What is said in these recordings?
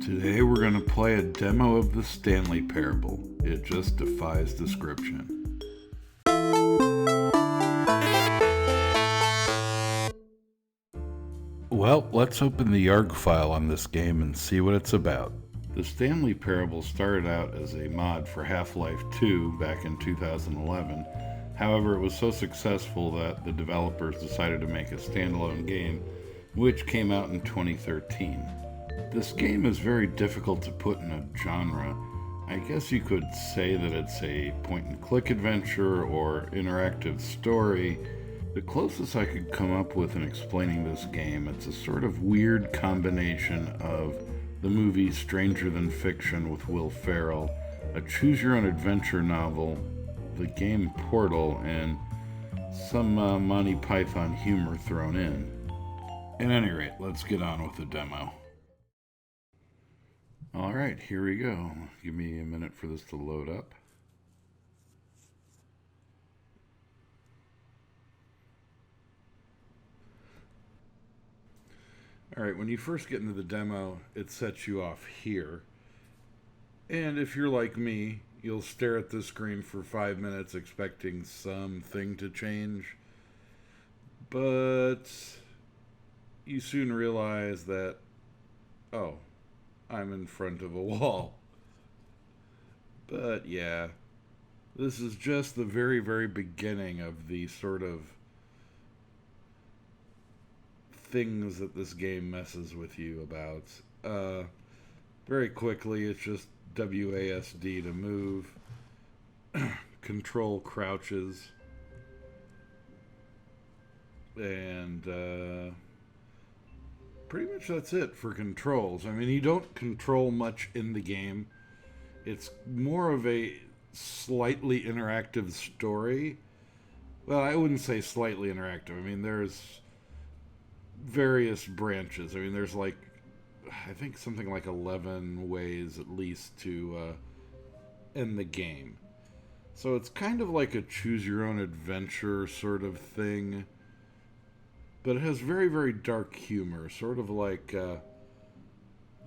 Today we're going to play a demo of the Stanley Parable. It just defies description. Well, let's open the YARG file on this game and see what it's about. The Stanley Parable started out as a mod for Half-Life 2 back in 2011. However, it was so successful that the developers decided to make a standalone game, which came out in 2013. This game is very difficult to put in a genre. I guess you could say that it's a point-and-click adventure or interactive story. The closest I could come up with in explaining this game, it's a sort of weird combination of the movie Stranger Than Fiction with Will Ferrell, a choose-your-own-adventure novel, the game Portal, and some Monty Python humor thrown in. At any rate, let's get on with the demo. Alright, here we go. Give me a minute for this to load up. Alright, when you first get into the demo, it sets you off here. And if you're like me, you'll stare at the screen for 5 minutes expecting something to change. But you soon realize that, oh, I'm in front of a wall. But yeah, this is just the very, very beginning of the sort of things that this game messes with you about. Very quickly, it's just WASD to move, control crouches, and pretty much that's it for controls. I mean, you don't control much in the game. It's more of a slightly interactive story. Well, I wouldn't say slightly interactive. I mean, there's various branches. I mean, there's like, I think something like 11 ways at least to end the game. So it's kind of like a choose-your-own-adventure sort of thing. But it has very, very dark humor, sort of like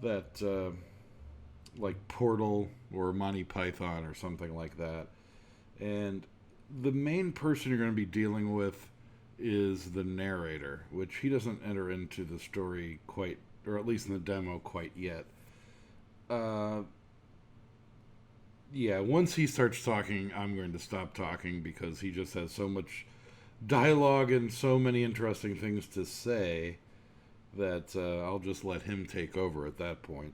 like Portal or Monty Python or something like that. And the main person you're going to be dealing with is the narrator, which he doesn't enter into the story quite, or at least in the demo, quite yet. Yeah, once he starts talking, I'm going to stop talking because he just has so much dialogue and so many interesting things to say that I'll just let him take over at that point.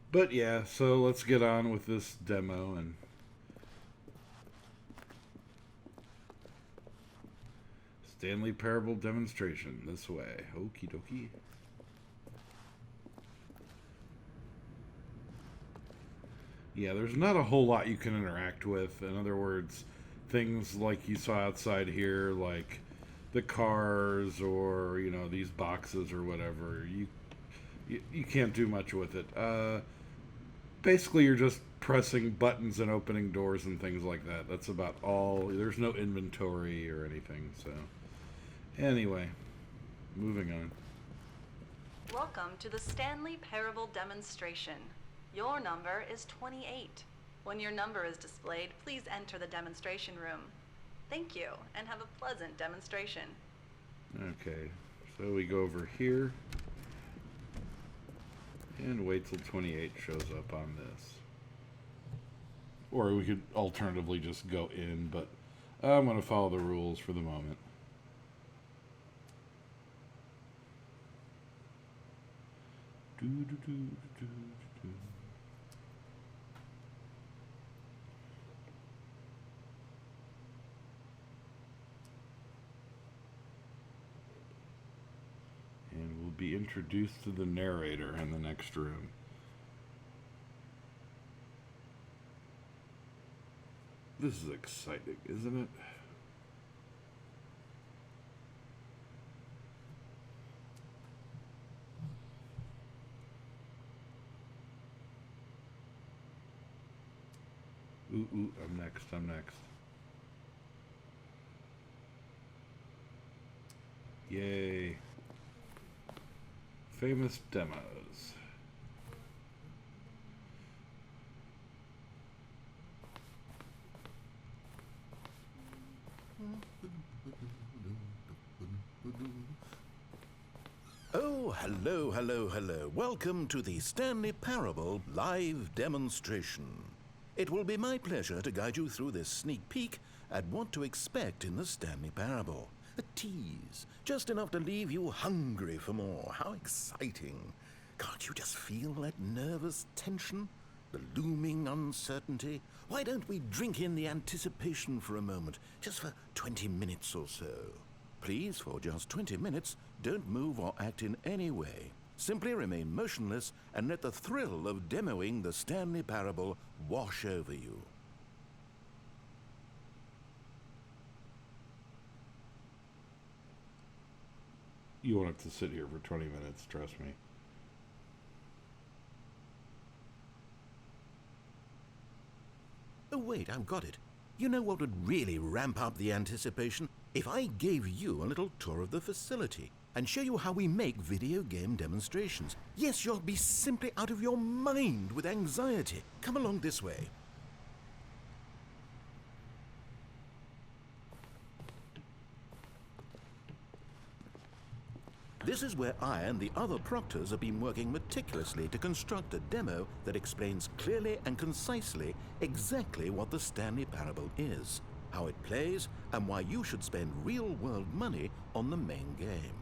But yeah, so let's get on with this demo and Stanley Parable demonstration this way. Okie dokie. Yeah, there's not a whole lot you can interact with. In other words, things like you saw outside here, like the cars or, you know, these boxes or whatever, you can't do much with it. Basically, you're just pressing buttons and opening doors and things like that. That's about all. There's no inventory or anything, so anyway, moving on. Welcome to the Stanley Parable demonstration. Your number is 28. When your number is displayed, please enter the demonstration room. Thank you, and have a pleasant demonstration. Okay, so we go over here and wait till 28 shows up on this. Or we could alternatively just go in, but I'm going to follow the rules for the moment. And we'll be introduced to the narrator in the next room. This is exciting, isn't it? Ooh, I'm next. Yay. Famous demos. Hello. Welcome to the Stanley Parable live demonstration. It will be my pleasure to guide you through this sneak peek at what to expect in the Stanley Parable. A tease, just enough to leave you hungry for more. How exciting. Can't you just feel that nervous tension? The looming uncertainty? Why don't we drink in the anticipation for a moment, just for 20 minutes or so? Please, for just 20 minutes, don't move or act in any way. Simply remain motionless and let the thrill of demoing the Stanley Parable wash over you. You won't have to sit here for 20 minutes, trust me. Oh wait, I've got it. You know what would really ramp up the anticipation? If I gave you a little tour of the facility and show you how we make video game demonstrations. Yes, you'll be simply out of your mind with anxiety. Come along this way. This is where I and the other proctors have been working meticulously to construct a demo that explains clearly and concisely exactly what the Stanley Parable is, how it plays, and why you should spend real-world money on the main game.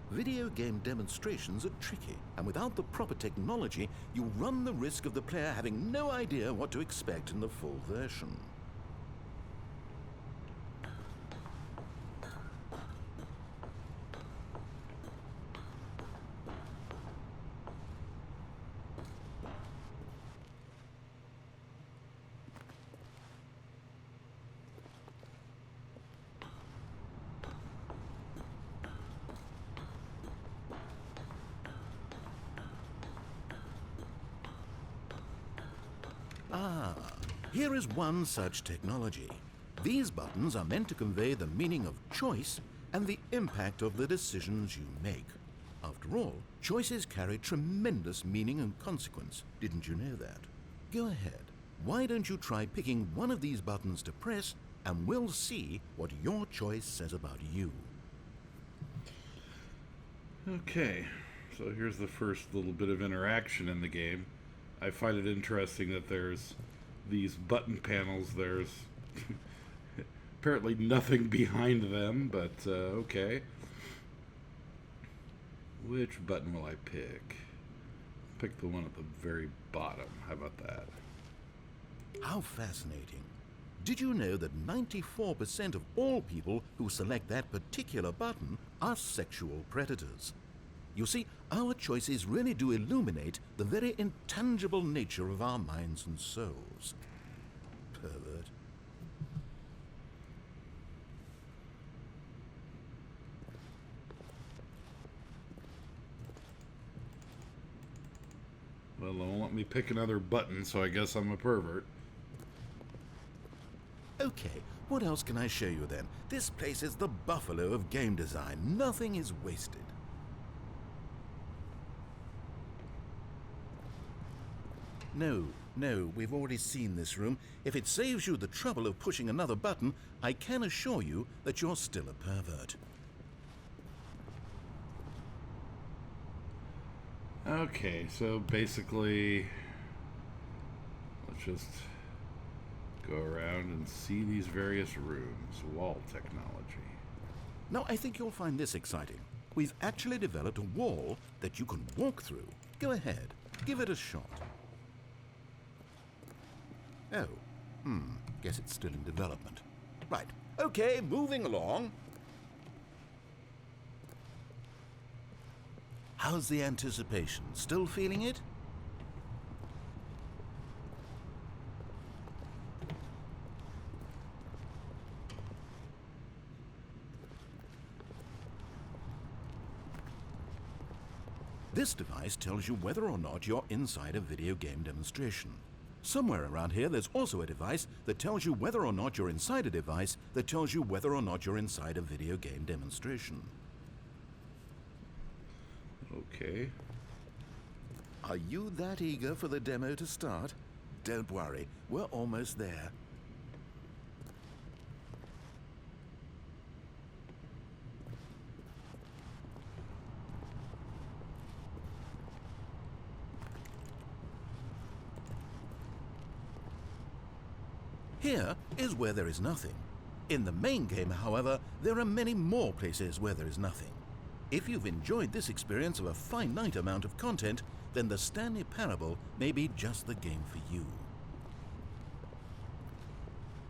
Video game demonstrations are tricky, and without the proper technology, you run the risk of the player having no idea what to expect in the full version. Here is one such technology. These buttons are meant to convey the meaning of choice and the impact of the decisions you make. After all, choices carry tremendous meaning and consequence. Didn't you know that? Go ahead. Why don't you try picking one of these buttons to press, and we'll see what your choice says about you. Okay, so here's the first little bit of interaction in the game. I find it interesting that there's these button panels. There's apparently nothing behind them, but okay. Which button will I pick? Pick the one at the very bottom. How about that? How fascinating. Did you know that 94% of all people who select that particular button are sexual predators? You see, our choices really do illuminate the very intangible nature of our minds and souls. Pervert. Well, they won't let me pick another button, so I guess I'm a pervert. Okay, what else can I show you then? This place is the buffalo of game design. Nothing is wasted. No, we've already seen this room. If it saves you the trouble of pushing another button, I can assure you that you're still a pervert. Okay, so basically, let's just go around and see these various rooms. Wall technology. Now, I think you'll find this exciting. We've actually developed a wall that you can walk through. Go ahead, give it a shot. Oh, guess it's still in development. Right, okay, moving along. How's the anticipation? Still feeling it? This device tells you whether or not you're inside a video game demonstration. Somewhere around here, there's also a device that tells you whether or not you're inside a device that tells you whether or not you're inside a video game demonstration. Okay. Are you that eager for the demo to start? Don't worry, we're almost there. Here is where there is nothing. In the main game, however, there are many more places where there is nothing. If you've enjoyed this experience of a finite amount of content, then the Stanley Parable may be just the game for you.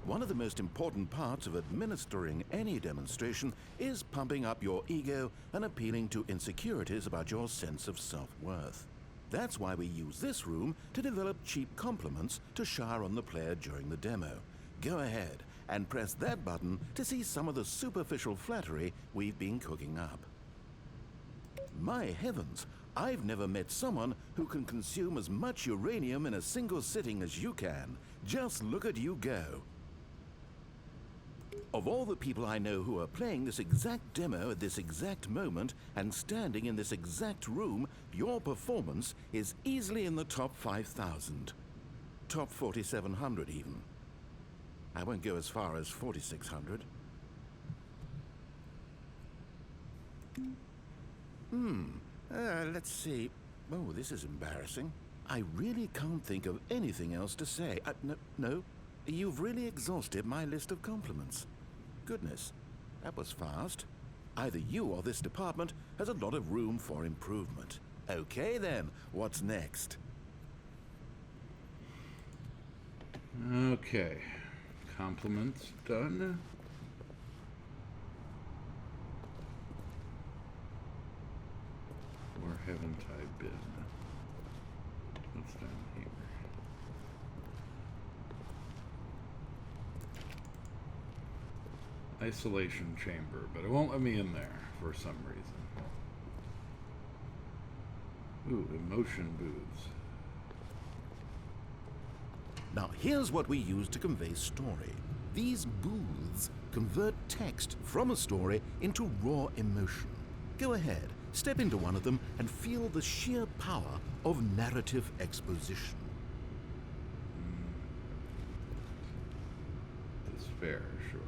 One of the most important parts of administering any demonstration is pumping up your ego and appealing to insecurities about your sense of self-worth. That's why we use this room to develop cheap compliments to shower on the player during the demo. Go ahead and press that button to see some of the superficial flattery we've been cooking up. My heavens, I've never met someone who can consume as much uranium in a single sitting as you can. Just look at you go. Of all the people I know who are playing this exact demo at this exact moment and standing in this exact room, your performance is easily in the top 5,000. Top 4,700 even. I won't go as far as 4,600. Let's see. Oh, this is embarrassing. I really can't think of anything else to say. No, you've really exhausted my list of compliments. Goodness, that was fast. Either you or this department has a lot of room for improvement. Okay then, what's next? Okay, compliments done. Where haven't I been? What's down here? Isolation chamber, but it won't let me in there for some reason. Ooh, emotion booths. Now here's what we use to convey story. These booths convert text from a story into raw emotion. Go ahead, step into one of them and feel the sheer power of narrative exposition. Despair, sure.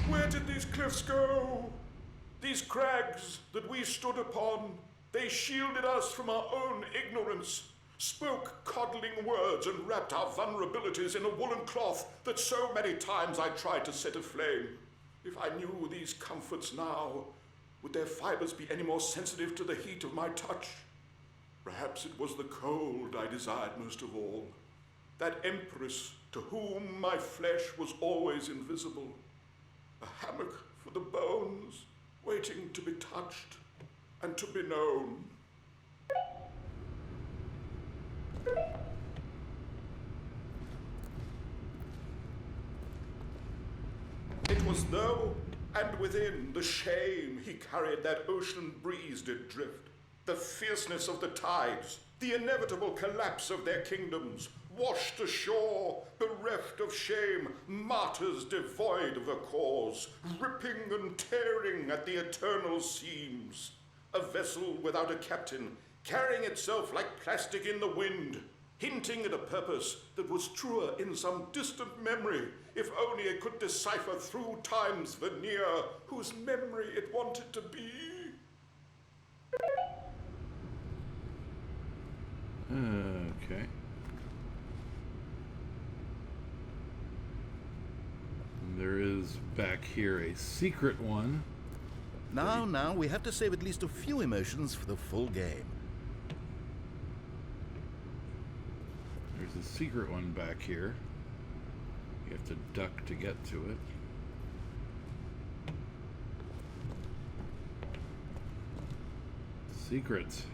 Where did these cliffs go? These crags that we stood upon, they shielded us from our own ignorance, spoke coddling words and wrapped our vulnerabilities in a woolen cloth that so many times I tried to set aflame. If I knew these comforts now, would their fibers be any more sensitive to the heat of my touch? Perhaps it was the cold I desired most of all, that empress to whom my flesh was always invisible. A hammock for the bones, waiting to be touched and to be known. It was though, and within the shame he carried that ocean breeze did drift, the fierceness of the tides, the inevitable collapse of their kingdoms, washed ashore, bereft of shame, martyrs devoid of a cause, ripping and tearing at the eternal seams. A vessel without a captain, carrying itself like plastic in the wind, hinting at a purpose that was truer in some distant memory, if only it could decipher through time's veneer whose memory it wanted to be. Okay. And there is back here a secret one. Now, we have to save at least a few emotions for the full game. There's a secret one back here. You have to duck to get to it. Secrets.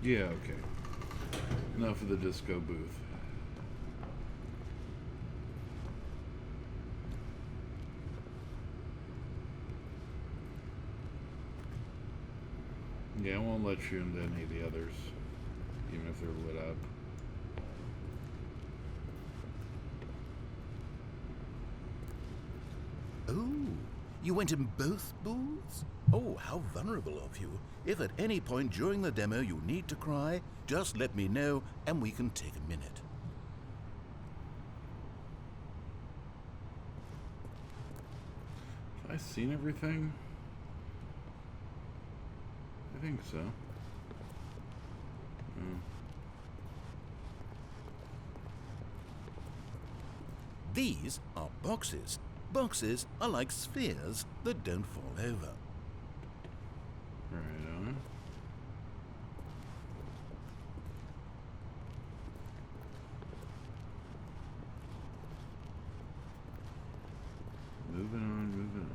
Yeah, okay. Enough of the disco booth. Yeah, I won't let you into any of the others, even if they're lit up. You went in both booths? Oh, how vulnerable of you. If at any point during the demo you need to cry, just let me know and we can take a minute. Have I seen everything? I think so. These are boxes. Boxes are like spheres that don't fall over. Right on. Moving on, moving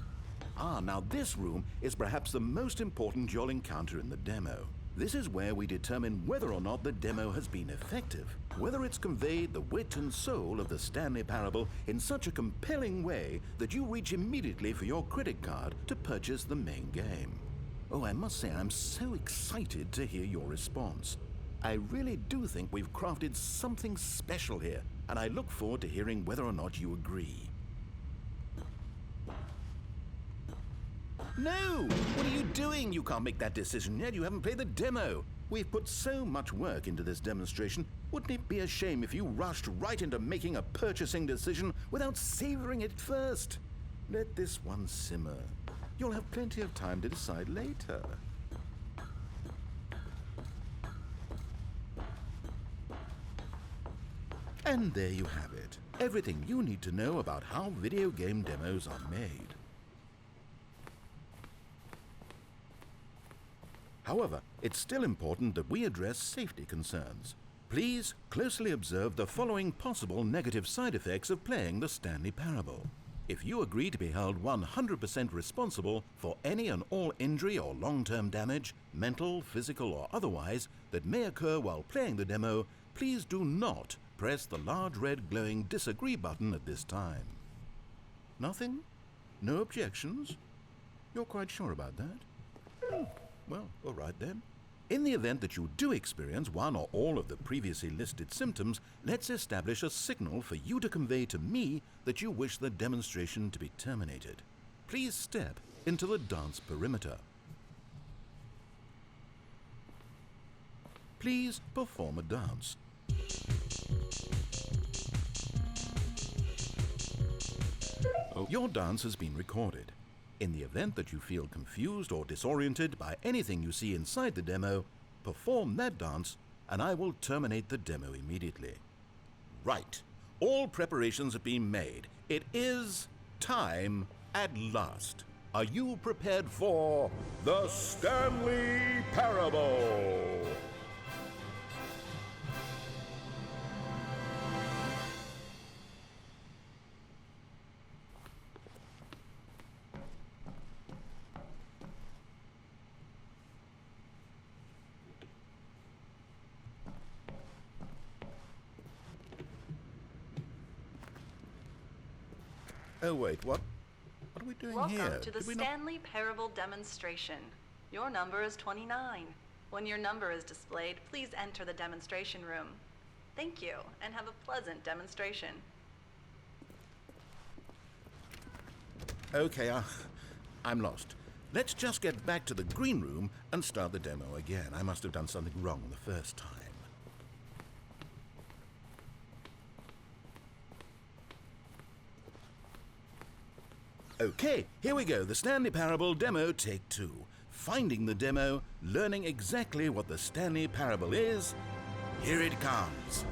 on. Ah, now this room is perhaps the most important you'll encounter in the demo. This is where we determine whether or not the demo has been effective, whether it's conveyed the wit and soul of the Stanley Parable in such a compelling way that you reach immediately for your credit card to purchase the main game. Oh, I must say I'm so excited to hear your response. I really do think we've crafted something special here, and I look forward to hearing whether or not you agree. No! What are you doing? You can't make that decision yet. You haven't played the demo. We've put so much work into this demonstration. Wouldn't it be a shame if you rushed right into making a purchasing decision without savoring it first? Let this one simmer. You'll have plenty of time to decide later. And there you have it. Everything you need to know about how video game demos are made. However, it's still important that we address safety concerns. Please closely observe the following possible negative side effects of playing the Stanley Parable. If you agree to be held 100% responsible for any and all injury or long-term damage, mental, physical, or otherwise, that may occur while playing the demo, please do not press the large red glowing disagree button at this time. Nothing? No objections? You're quite sure about that? Well, all right then. In the event that you do experience one or all of the previously listed symptoms, let's establish a signal for you to convey to me that you wish the demonstration to be terminated. Please step into the dance perimeter. Please perform a dance. Your dance has been recorded. In the event that you feel confused or disoriented by anything you see inside the demo, perform that dance and I will terminate the demo immediately. Right. All preparations have been made. It is time at last. Are you prepared for the Stanley Parable? Oh, wait, what? What are we doing here? Welcome to the Stanley Parable demonstration. Your number is 29. When your number is displayed, please enter the demonstration room. Thank you, and have a pleasant demonstration. Okay, I'm lost. Let's just get back to the green room and start the demo again. I must have done something wrong the first time. Okay, here we go. The Stanley Parable Demo, take 2. Finding the demo, learning exactly what the Stanley Parable is. Here it comes.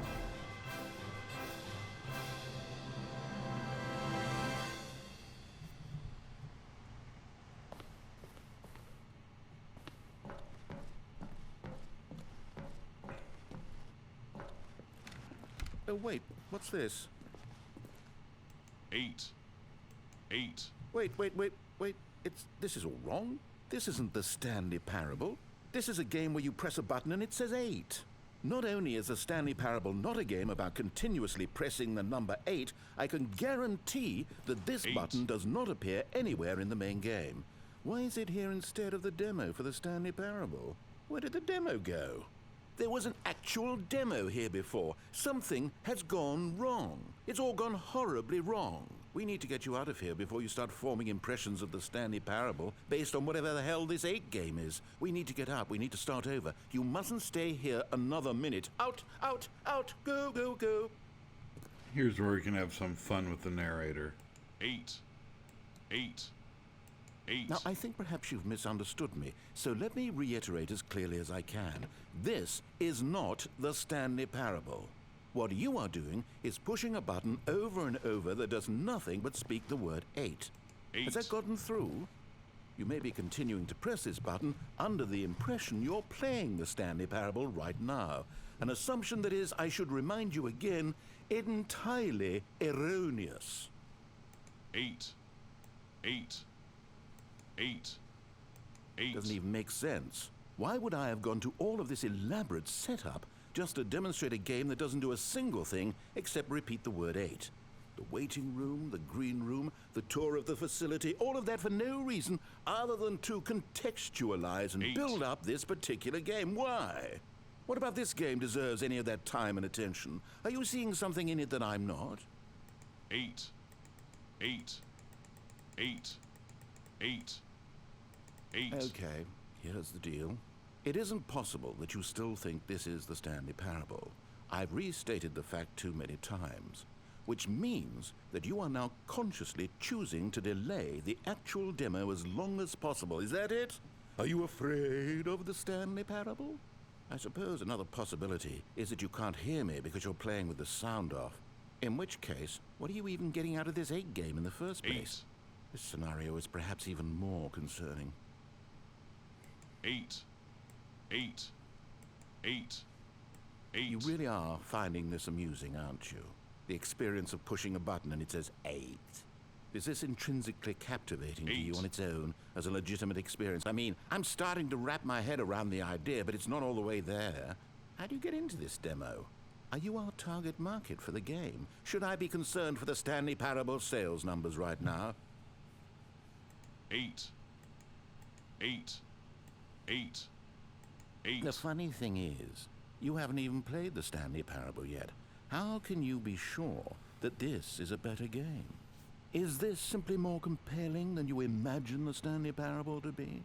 Oh, wait, what's this? 8. Wait. This is all wrong. This isn't the Stanley Parable. This is a game where you press a button and it says 8. Not only is the Stanley Parable not a game about continuously pressing the number 8, I can guarantee that this 8. button does not appear anywhere in the main game. Why is it here instead of the demo for the Stanley Parable? Where did the demo go? There was an actual demo here before. Something has gone wrong. It's all gone horribly wrong. We need to get you out of here before you start forming impressions of the Stanley Parable based on whatever the hell this 8 game is. We need to get up. We need to start over. You mustn't stay here another minute. Out, out, out. Go, go, go. Here's where we can have some fun with the narrator. 8. 8. 8. Now, I think perhaps you've misunderstood me, so let me reiterate as clearly as I can. This is not the Stanley Parable. What you are doing is pushing a button over and over that does nothing but speak the word 8. 8. Has that gotten through? You may be continuing to press this button under the impression you're playing the Stanley Parable right now. An assumption that is, I should remind you again, entirely erroneous. 8. 8. 8. 8. Doesn't even make sense. Why would I have gone to all of this elaborate setup just to demonstrate a game that doesn't do a single thing except repeat the word 8? The waiting room, the green room, the tour of the facility, all of that for no reason other than to contextualize and 8. build up this particular game. Why? What about this game deserves any of that time and attention? Are you seeing something in it that I'm not? 8. 8. 8. 8. 8. Okay, here's the deal. It isn't possible that you still think this is the Stanley Parable. I've restated the fact too many times, which means that you are now consciously choosing to delay the actual demo as long as possible. Is that it? Are you afraid of the Stanley Parable? I suppose another possibility is that you can't hear me because you're playing with the sound off. In which case, what are you even getting out of this 8 game in the first place? 8. This scenario is perhaps even more concerning. 8. 8. 8. 8. You really are finding this amusing, aren't you? The experience of pushing a button and it says 8. Is this intrinsically captivating to you 8. on its own as a legitimate experience? I mean, I'm starting to wrap my head around the idea, but it's not all the way there. How do you get into this demo? Are you our target market for the game? Should I be concerned for the Stanley Parable sales numbers right now? 8. 8. 8. 8. The funny thing is, you haven't even played the Stanley Parable yet. How can you be sure that this is a better game? Is this simply more compelling than you imagine the Stanley Parable to be?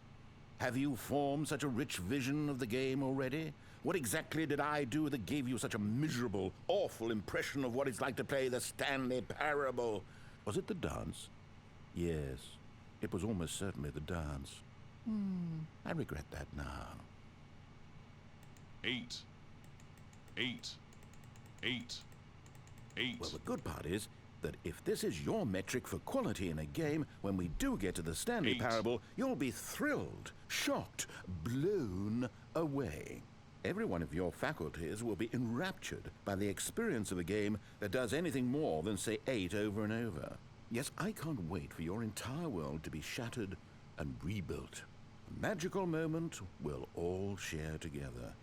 Have you formed such a rich vision of the game already? What exactly did I do that gave you such a miserable, awful impression of what it's like to play the Stanley Parable? Was it the dance? Yes, it was almost certainly the dance. I regret that now. 8. 8. 8. 8. Well, the good part is that if this is your metric for quality in a game, when we do get to the Stanley 8. Parable, you'll be thrilled, shocked, blown away. Every one of your faculties will be enraptured by the experience of a game that does anything more than say 8 over and over. Yes, I can't wait for your entire world to be shattered and rebuilt. A magical moment we'll all share together.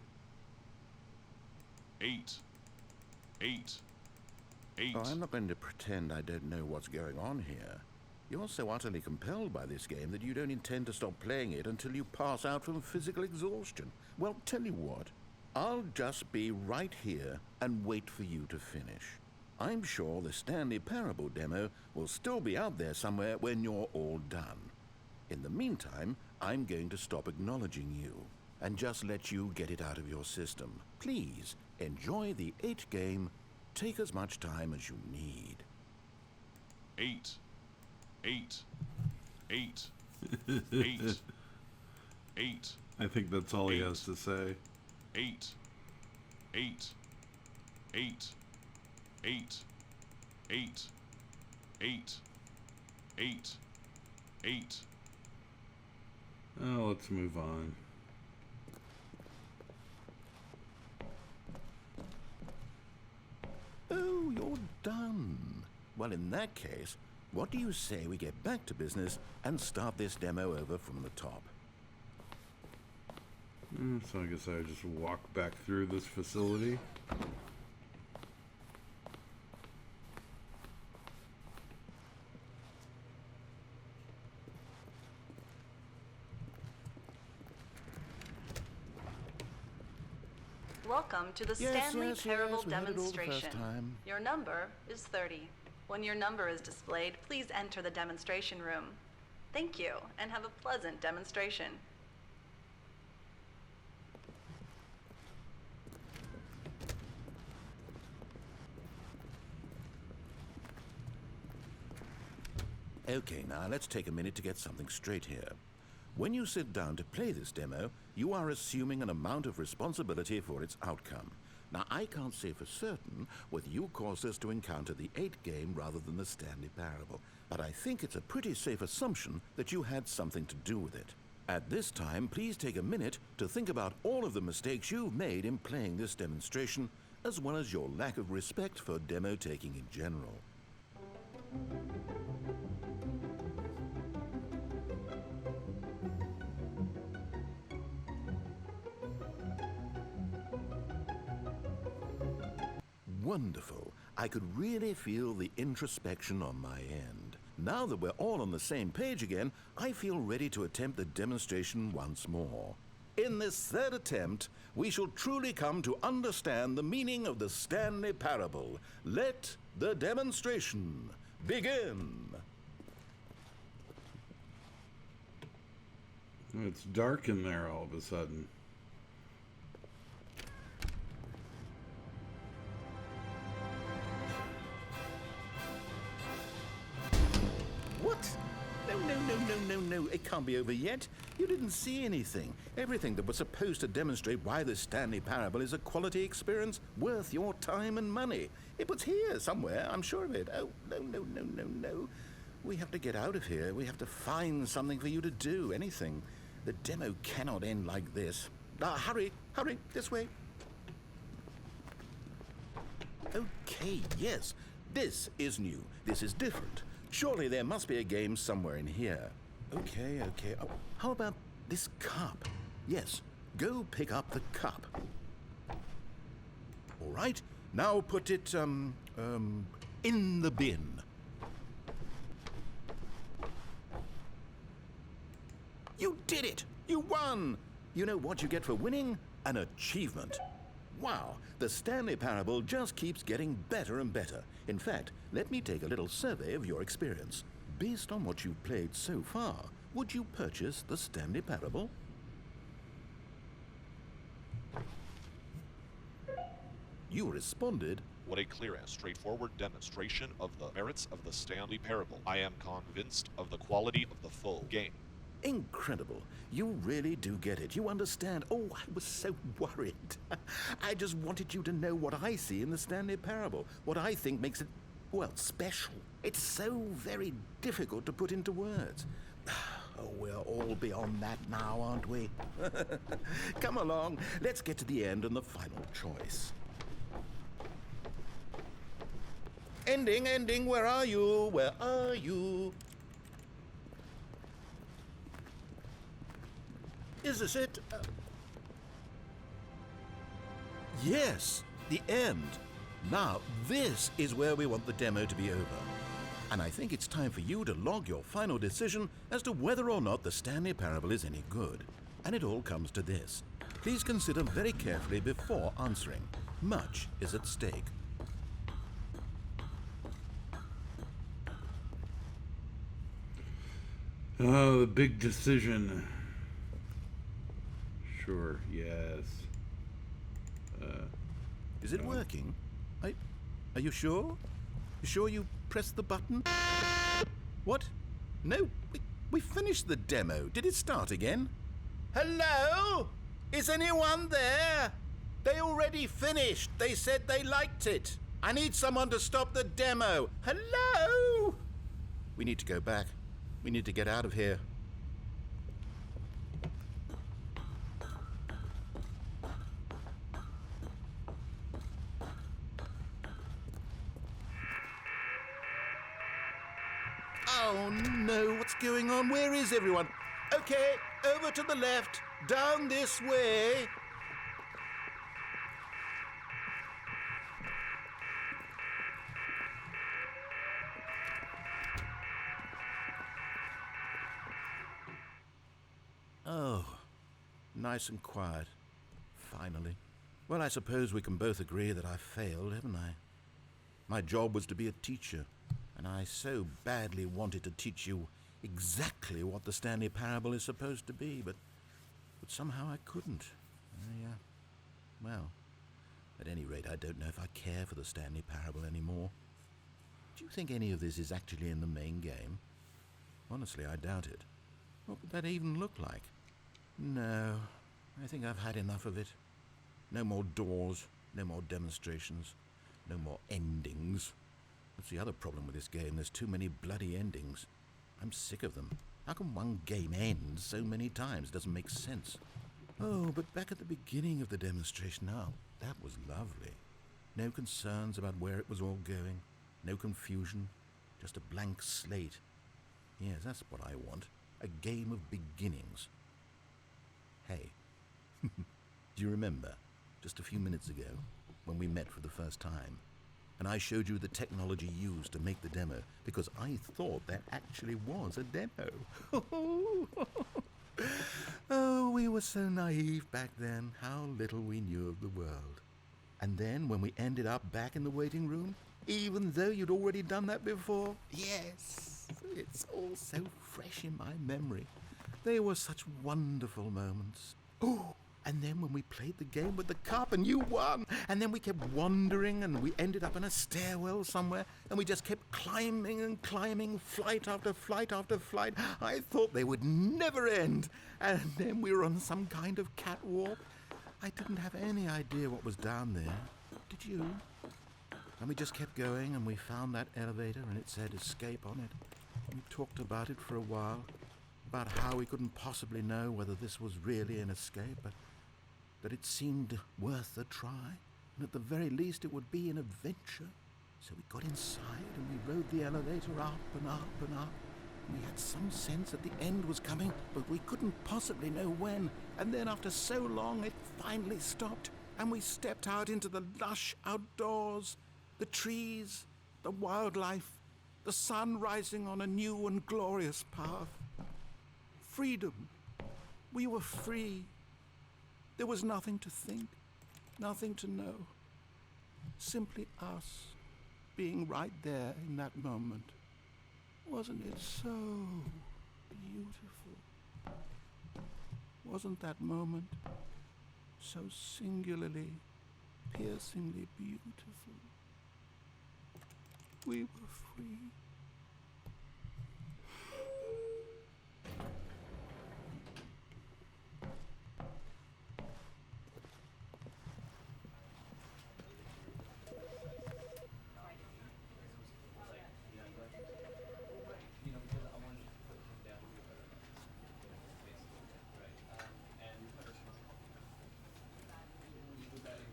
8. 8. 8. Oh, I'm not going to pretend I don't know what's going on here. You're so utterly compelled by this game that you don't intend to stop playing it until you pass out from physical exhaustion. Well, tell you what, I'll just be right here and wait for you to finish. I'm sure the Stanley Parable Demo will still be out there somewhere when you're all done. In the meantime, I'm going to stop acknowledging you and just let you get it out of your system. Please, enjoy the 8 game. Take as much time as you need. 8. 8. 8. 8. 8. I think that's all he 8. has to say. 8. 8. 8. 8. 8. 8. 8. 8. Oh, let's move on. Oh, you're done. Well, in that case, what do you say we get back to business and start this demo over from the top? So I guess I would just walk back through this facility. Welcome to the Yes, Stanley yes, Parable we had it all the first Demonstration. time. Your number is 30. When your number is displayed, please enter the demonstration room. Thank you, and have a pleasant demonstration. Okay, now let's take a minute to get something straight here. When you sit down to play this demo, you are assuming an amount of responsibility for its outcome. Now, I can't say for certain whether you caused us to encounter the 8 game rather than the Stanley Parable, but I think it's a pretty safe assumption that you had something to do with it. At this time, please take a minute to think about all of the mistakes you've made in playing this demonstration, as well as your lack of respect for demo taking in general. Wonderful. I could really feel the introspection on my end. Now that we're all on the same page again, I feel ready to attempt the demonstration once more. In this third attempt, we shall truly come to understand the meaning of the Stanley Parable. Let the demonstration begin. It's dark in there all of a sudden. What? No, it can't be over yet. You didn't see anything. Everything that was supposed to demonstrate why the Stanley Parable is a quality experience worth your time and money. It was here somewhere, I'm sure of it. Oh, no. We have to get out of here. We have to find something for you to do, anything. The demo cannot end like this. Hurry, this way. Okay, yes, this is new. This is different. Surely there must be a game somewhere in here. Okay. Oh, how about this cup? Yes, go pick up the cup. All right, now put it, in the bin. You did it! You won! You know what you get for winning? An achievement. Wow, the Stanley Parable just keeps getting better and better. In fact, let me take a little survey of your experience. Based on what you've played so far, would you purchase the Stanley Parable? You responded, What a clear and straightforward demonstration of the merits of the Stanley Parable. I am convinced of the quality of the full game. incredible. You really do get it. You understand. Oh, I was so worried. I just wanted you to know what I see in the Stanley Parable, what I think makes it, well, special. It's so very difficult to put into words. Oh, we're all beyond that now, aren't we? Come along, let's get to the end and the final choice. Ending, where are you? Where are you? Is this it? Yes, the end. Now, this is where we want the demo to be over. And I think it's time for you to log your final decision as to whether or not the Stanley Parable is any good. And it all comes to this. Please consider very carefully before answering. Much is at stake. Oh, the big decision. Sure, yes. Is it working? Are you sure? You sure you pressed the button? What? No, we finished the demo. Did it start again? Hello? Is anyone there? They already finished. They said they liked it. I need someone to stop the demo. Hello? We need to go back. We need to get out of here. Oh no, what's going on? Where is everyone? Okay, over to the left, down this way. Oh, nice and quiet, finally. Well, I suppose we can both agree that I failed, haven't I? My job was to be a teacher, and I so badly wanted to teach you exactly what the Stanley Parable is supposed to be, but somehow I couldn't. Well, at any rate, I don't know if I care for the Stanley Parable anymore. Do you think any of this is actually in the main game? Honestly, I doubt it. What would that even look like? No, I think I've had enough of it. No more doors, no more demonstrations, no more endings. That's the other problem with this game. There's too many bloody endings. I'm sick of them. How can one game end so many times? It doesn't make sense. Oh, but back at the beginning of the demonstration, that was lovely. No concerns about where it was all going. No confusion. Just a blank slate. Yes, that's what I want. A game of beginnings. Hey, do you remember, just a few minutes ago, when we met for the first time, and I showed you the technology used to make the demo, because I thought that actually was a demo. Oh, we were so naive back then, how little we knew of the world. And then, when we ended up back in the waiting room, even though you'd already done that before, yes, it's all so fresh in my memory. They were such wonderful moments. Oh, and then when we played the game with the cup and you won, and then we kept wandering and we ended up in a stairwell somewhere, and we just kept climbing and climbing, flight after flight after flight. I thought they would never end. And then we were on some kind of catwalk. I didn't have any idea what was down there. Did you? And we just kept going, and we found that elevator, and it said escape on it. We talked about it for a while, about how we couldn't possibly know whether this was really an escape, but that it seemed worth a try, and at the very least it would be an adventure. So we got inside, and we rode the elevator up and up and up. We had some sense that the end was coming, but we couldn't possibly know when. And then after so long, it finally stopped, and we stepped out into the lush outdoors, the trees, the wildlife, the sun rising on a new and glorious path. Freedom. We were free. There was nothing to think, nothing to know. Simply us being right there in that moment. Wasn't it so beautiful? Wasn't that moment so singularly, piercingly beautiful? We were free.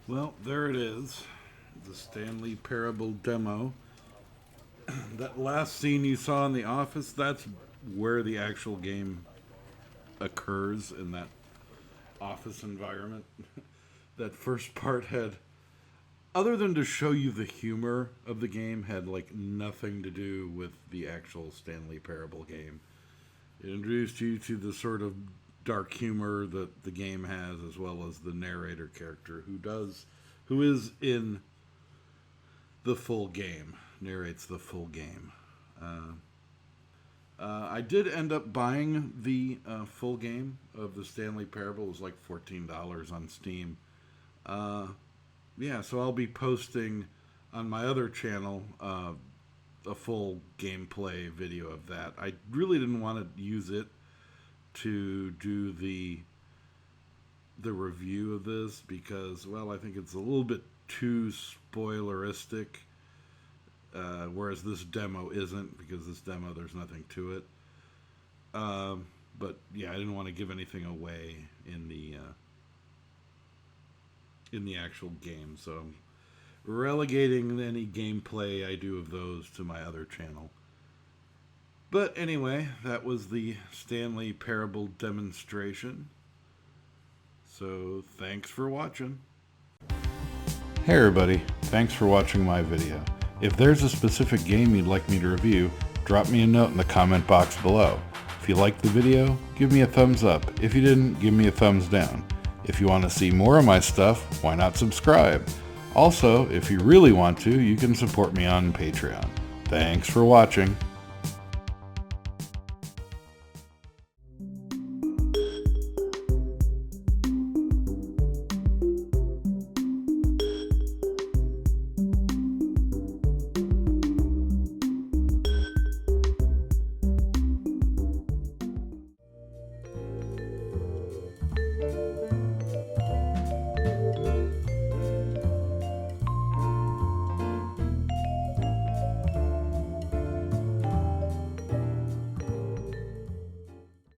Well, there it is, the Stanley Parable Demo. That last scene you saw in the office, that's where the actual game occurs, in that office environment. That first part had, other than to show you the humor of the game, had like nothing to do with the actual Stanley Parable game. It introduced you to the sort of dark humor that the game has, as well as the narrator character who is in the full game, narrates the full game. I did end up buying the full game of the Stanley Parable. It was like $14 on Steam. Yeah, so I'll be posting on my other channel a full gameplay video of that. I really didn't want to use it to do the review of this because, well, I think it's a little bit too spoileristic, whereas this demo isn't, because this demo, there's nothing to it. But yeah, I didn't want to give anything away in the actual game, so I'm relegating any gameplay I do of those to my other channel. But anyway, that was the Stanley Parable demonstration. So thanks for watching. Hey everybody, thanks for watching my video. If there's a specific game you'd like me to review, drop me a note in the comment box below. If you liked the video, give me a thumbs up. If you didn't, give me a thumbs down. If you want to see more of my stuff, why not subscribe? Also, if you really want to, you can support me on Patreon. Thanks for watching.